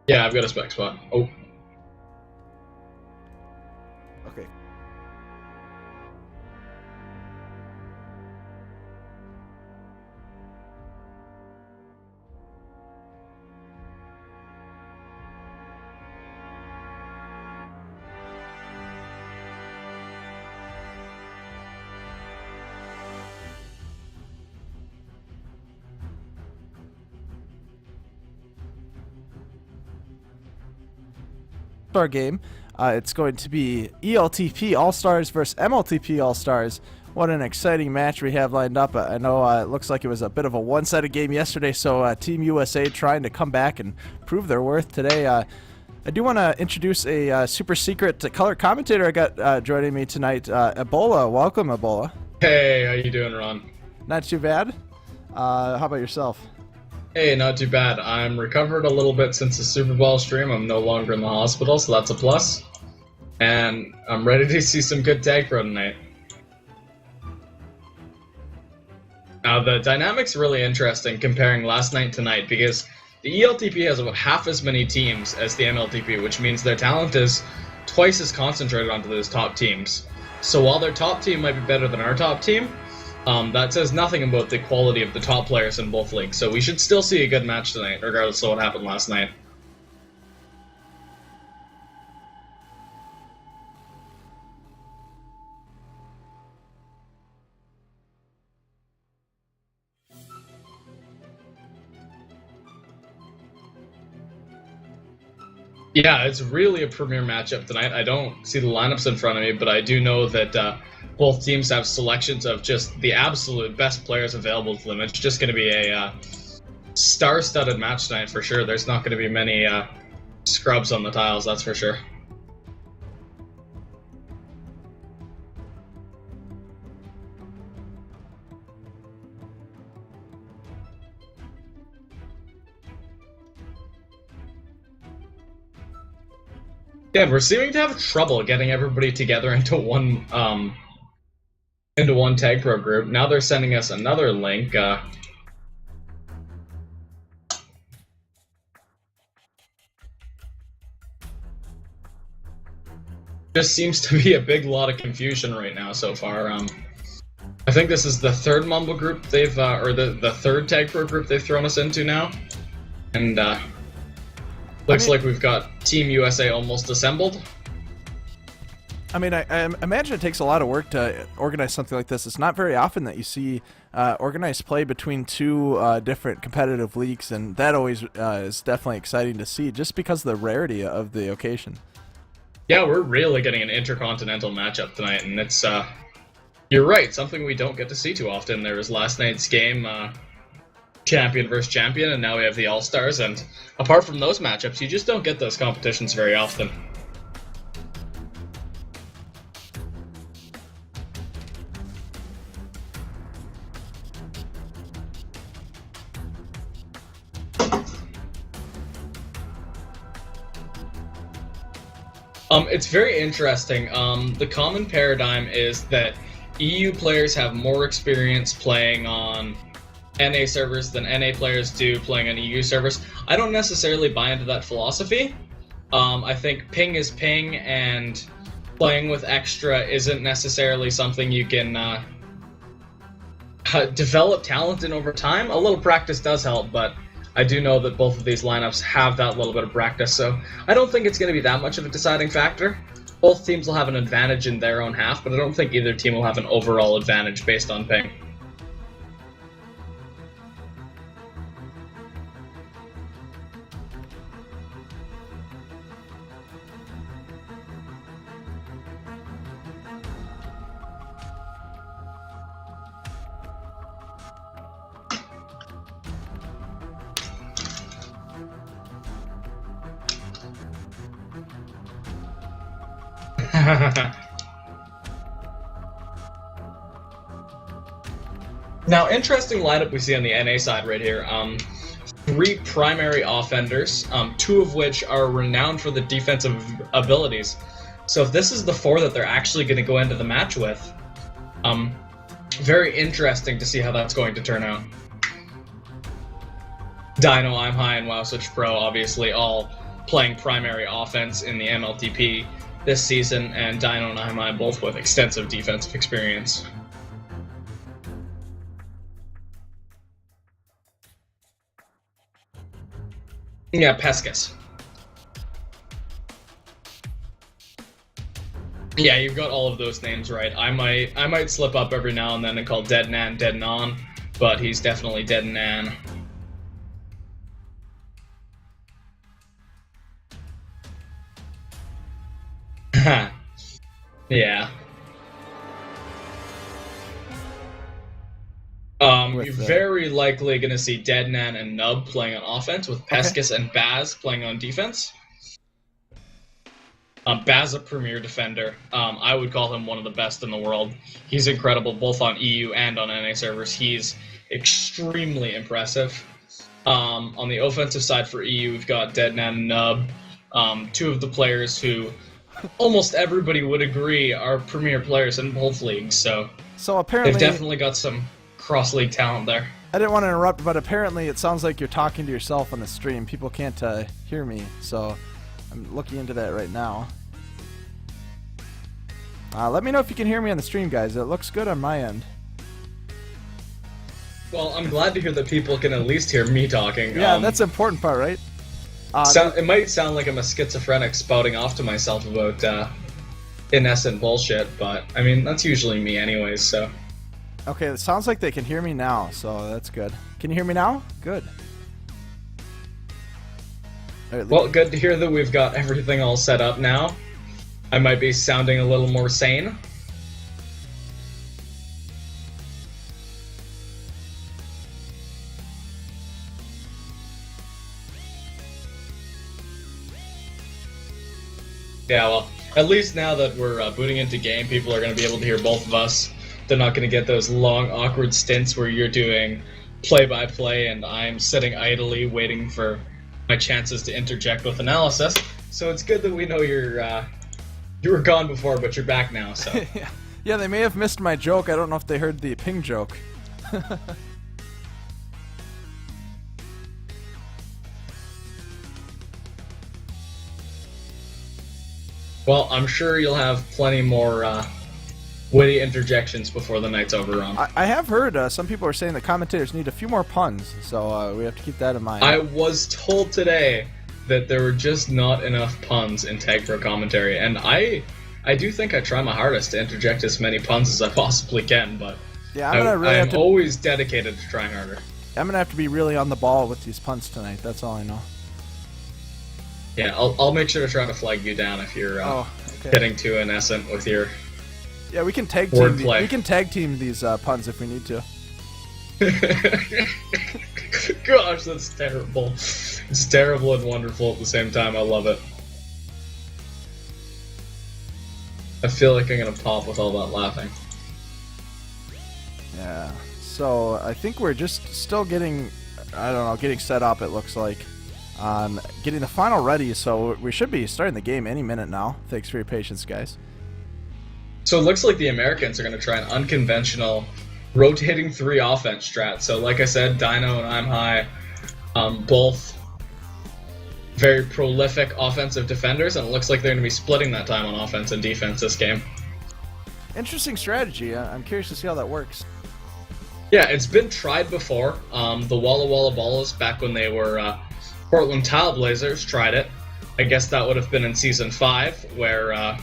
Yeah, I've got a spec spot. Oh. Okay. Our game. It's going to be ELTP All-Stars versus MLTP All-Stars. What an exciting match we have lined up. I know it looks like it was a bit of a one-sided game yesterday, so Team USA trying to come back and prove their worth today. I do want to introduce a super secret color commentator I got joining me tonight, Ebola. Welcome, Ebola. Hey, how you doing, Ron? Not too bad. How about yourself? Hey, not too bad. I'm recovered a little bit since the Super Bowl stream. I'm no longer in the hospital, so that's a plus. And I'm ready to see some good tag pro tonight. Now, the dynamic's really interesting comparing last night to tonight because the ELTP has about half as many teams as the MLTP, which means their talent is twice as concentrated onto those top teams. So while their top team might be better than our top team, that says nothing about the quality of the top players in both leagues. So we should still see a good match tonight, regardless of what happened last night. Yeah, it's really a premier matchup tonight. I don't see the lineups in front of me, but I do know that both teams have selections of just the absolute best players available to them. It's just going to be a star-studded match tonight for sure. There's not going to be many scrubs on the tiles, that's for sure. Yeah, we're seeming to have trouble getting everybody together into one tag pro group. Now they're sending us another link. Just seems to be a big lot of confusion right now so far. I think this is the third Mumble group they've, or the third tag pro group they've thrown us into now, and looks like we've got Team USA almost assembled. I mean, I imagine it takes a lot of work to organize something like this. It's not very often that you see organized play between two different competitive leagues, and that always is definitely exciting to see, just because of the rarity of the occasion. Yeah, we're really getting an intercontinental matchup tonight, and it's, you're right, something we don't get to see too often. There was last night's game, champion versus champion, and now we have the All-Stars, and apart from those matchups, you just don't get those competitions very often. It's very interesting. The common paradigm is that EU players have more experience playing on NA servers than NA players do playing on EU servers. I don't necessarily buy into that philosophy. I think ping is ping, and playing with extra isn't necessarily something you can develop talent in over time. A little practice does help, but I do know that both of these lineups have that little bit of practice, so I don't think it's going to be that much of a deciding factor. Both teams will have an advantage in their own half, but I don't think either team will have an overall advantage based on ping. Now, interesting lineup we see on the NA side right here. 3 primary offenders, 2 of which are renowned for the defensive abilities. So if this is the 4 that they're actually going to go into the match with, very interesting to see how that's going to turn out. Dino, I'm High, and WoW Switch Pro, obviously all playing primary offense in the MLTP this season, and Dino and I both with extensive defensive experience. Yeah, Pescus. Yeah, you've got all of those names right. I might slip up every now and then and call Dead Nan Dead Non, but he's definitely Dead Nan. Yeah. You're very likely going to see Dead Nan and Nub playing on offense, with Pescus and Baz playing on defense. Baz a premier defender. I would call him one of the best in the world. He's incredible both on EU and on NA servers. He's extremely impressive. On the offensive side for EU, we've got Dead Nan and Nub, two of the players who almost everybody would agree are premier players in both leagues. So apparently they've definitely got some cross-league talent there. I didn't want to interrupt, but apparently it sounds like you're talking to yourself on the stream. People can't hear me, so I'm looking into that right now. Let me know if you can hear me on the stream, guys. It looks good on my end. Well, I'm glad to hear that people can at least hear me talking. Yeah, that's the important part, right? It might sound like I'm a schizophrenic spouting off to myself about innocent bullshit, but I mean, that's usually me anyways, so. Okay, it sounds like they can hear me now, so that's good. Can you hear me now? Good. Right, well, good to hear that we've got everything all set up now. I might be sounding a little more sane. Yeah, well, at least now that we're booting into game, people are going to be able to hear both of us. They're not going to get those long, awkward stints where you're doing play-by-play and I'm sitting idly waiting for my chances to interject with analysis. So it's good that we know you were gone before, but you're back now. So yeah, they may have missed my joke. I don't know if they heard the ping joke. Well, I'm sure you'll have plenty more witty interjections before the night's over, Ron. I have heard some people are saying the commentators need a few more puns, so we have to keep that in mind. I was told today that there were just not enough puns in Tag Pro commentary, and I do think I try my hardest to interject as many puns as I possibly can, but yeah, I'm always dedicated to trying harder. I'm going to have to be really on the ball with these puns tonight, that's all I know. Yeah, I'll make sure to try to flag you down if you're getting too innocent with your yeah, we can tag team. We can tag team these puns if we need to. Gosh, that's terrible. It's terrible and wonderful at the same time. I love it. I feel like I'm gonna pop with all that laughing. Yeah. So I think we're just still getting, getting set up. It looks like. Getting the final ready, so we should be starting the game any minute now. Thanks for your patience, guys. So it looks like the Americans are going to try an unconventional rotating 3 offense strat. So like I said, Dino and I'm High, both very prolific offensive defenders, and it looks like they're going to be splitting that time on offense and defense this game. Interesting strategy. I'm curious to see how that works. Yeah, it's been tried before. The Walla Walla Ballas, back when they were Portland Tile Blazers, tried it. I guess that would have been in Season 5, where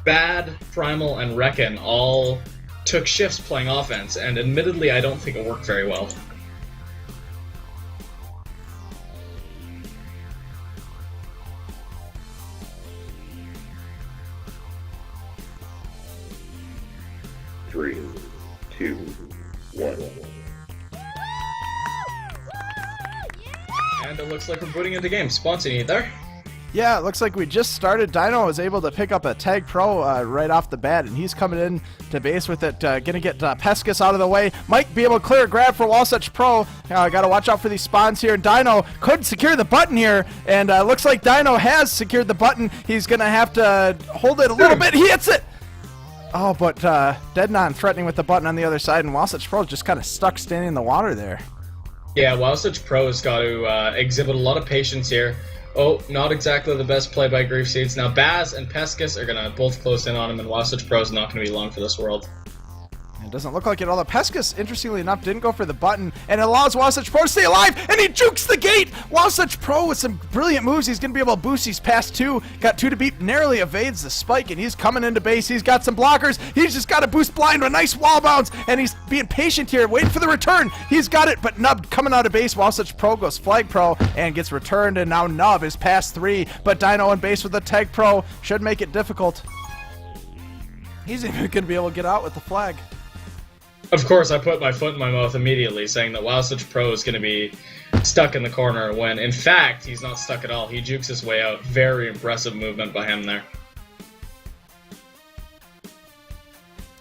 Bad, Primal, and Reckon all took shifts playing offense, and admittedly, I don't think it worked very well. Three, two, one. And it looks like we're booting into game. Sponson, you there? Yeah, it looks like we just started. Dino was able to pick up a Tag Pro right off the bat, and he's coming in to base with it. Gonna get Pescus out of the way. Might be able to clear a grab for Wasatch Pro. Gotta watch out for these spawns here. Dino could secure the button here, and looks like Dino has secured the button. He's gonna have to hold it a little bit. He hits it! Oh, but Deadnon threatening with the button on the other side, and Wasatch Pro just kind of stuck standing in the water there. Yeah, Wasatch Pro has got to exhibit a lot of patience here. Oh, not exactly the best play by Grief Seeds. Now Baz and Peskus are gonna both close in on him, and Wasatch Pro is not gonna be long for this world. It doesn't look like it, although Peskus, interestingly enough, didn't go for the button, and it allows Wasatch Pro to stay alive, and he jukes the gate! Wasatch Pro with some brilliant moves. He's going to be able to boost. He's past 2, got 2 to beat, narrowly evades the spike, and he's coming into base. He's got some blockers. He's just got a boost blind with a nice wall bounce, and he's being patient here, waiting for the return. He's got it, but Nub coming out of base. Wasatch Pro goes Flag Pro and gets returned, and now Nub is past 3, but Dino in base with the Tag Pro should make it difficult. He's even going to be able to get out with the flag. Of course, I put my foot in my mouth immediately, saying that Wasatch Pro is going to be stuck in the corner, when in fact he's not stuck at all. He jukes his way out. Very impressive movement by him there.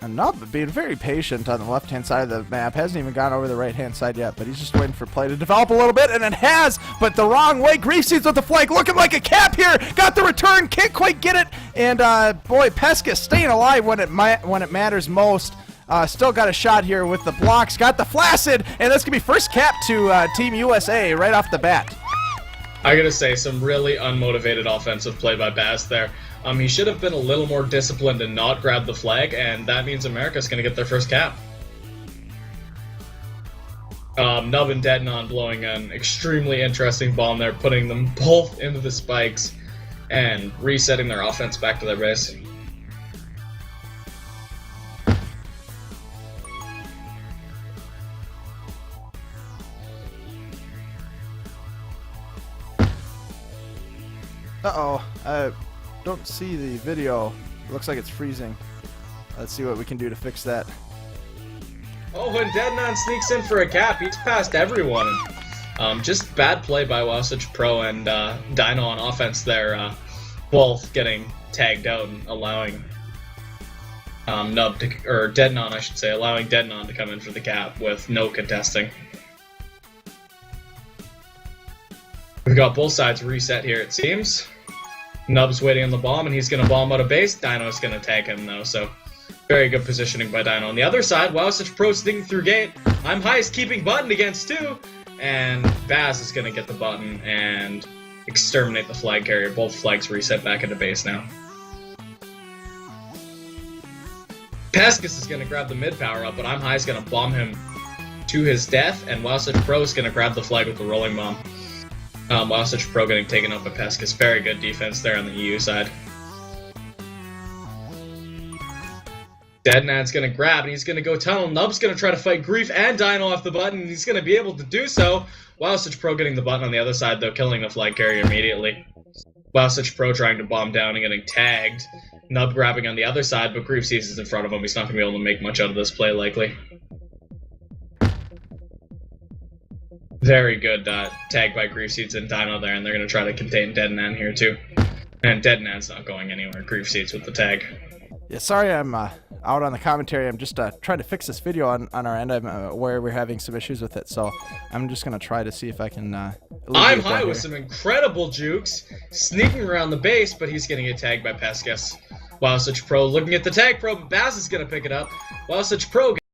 And Nub being very patient on the left-hand side of the map. Hasn't even gone over the right-hand side yet, but he's just waiting for play to develop a little bit, and it has, but the wrong way. Grief Seeds with the flag, looking like a cap here. Got the return, can't quite get it, and boy, Peskus staying alive when it matters most. Still got a shot here with the blocks. Got the Flaccid, and that's going to be first cap to Team USA right off the bat. I gotta say, some really unmotivated offensive play by Baz there. He should have been a little more disciplined and not grab the flag, and that means America's going to get their first cap. Nub and Deadnon blowing an extremely interesting bomb there, putting them both into the spikes and resetting their offense back to their base. Uh-oh, I don't see the video. It looks like it's freezing. Let's see what we can do to fix that. Oh, when Deadnon sneaks in for a cap, he's past everyone. Just bad play by Wasatch Pro and Dino on offense there, both getting tagged out and allowing Deadnon, I should say, allowing Deadnon to come in for the cap with no contesting. We've got both sides reset here, it seems. Nub's waiting on the bomb, and he's going to bomb out of base. Dino's going to tag him, though, so very good positioning by Dino. On the other side, Wasatch Pro sneaking through gate. I'm highest keeping button against 2, and Baz is going to get the button and exterminate the flag carrier. Both flags reset back into base now. Peskus is going to grab the mid power up, but I'm high is going to bomb him to his death, and Wasatch Pro is going to grab the flag with the rolling bomb. Wasatch Pro getting taken up by Peskus. Very good defense there on the EU side. Deadnad's going to grab, and he's going to go tunnel. Nub's going to try to fight Grief and Dino off the button, and he's going to be able to do so. Wasatch Pro getting the button on the other side, though, killing the flag carrier immediately. Wasatch Pro trying to bomb down and getting tagged. Nub grabbing on the other side, but Grief sees in front of him. He's not going to be able to make much out of this play, likely. Very good tag by Grief Seeds and Dino there, and they're going to try to contain Deadnan here too. And Deadnan's not going anywhere. Grief Seeds with the tag. Yeah, sorry I'm out on the commentary. I'm just trying to fix this video on our end. I'm aware we're having some issues with it, so I'm just going to try to see if I can... I'm high with some incredible jukes, sneaking around the base, but he's getting a tag by Peskus. Wasatch Pro looking at the tag pro, but Baz is going to pick it up. Wasatch Pro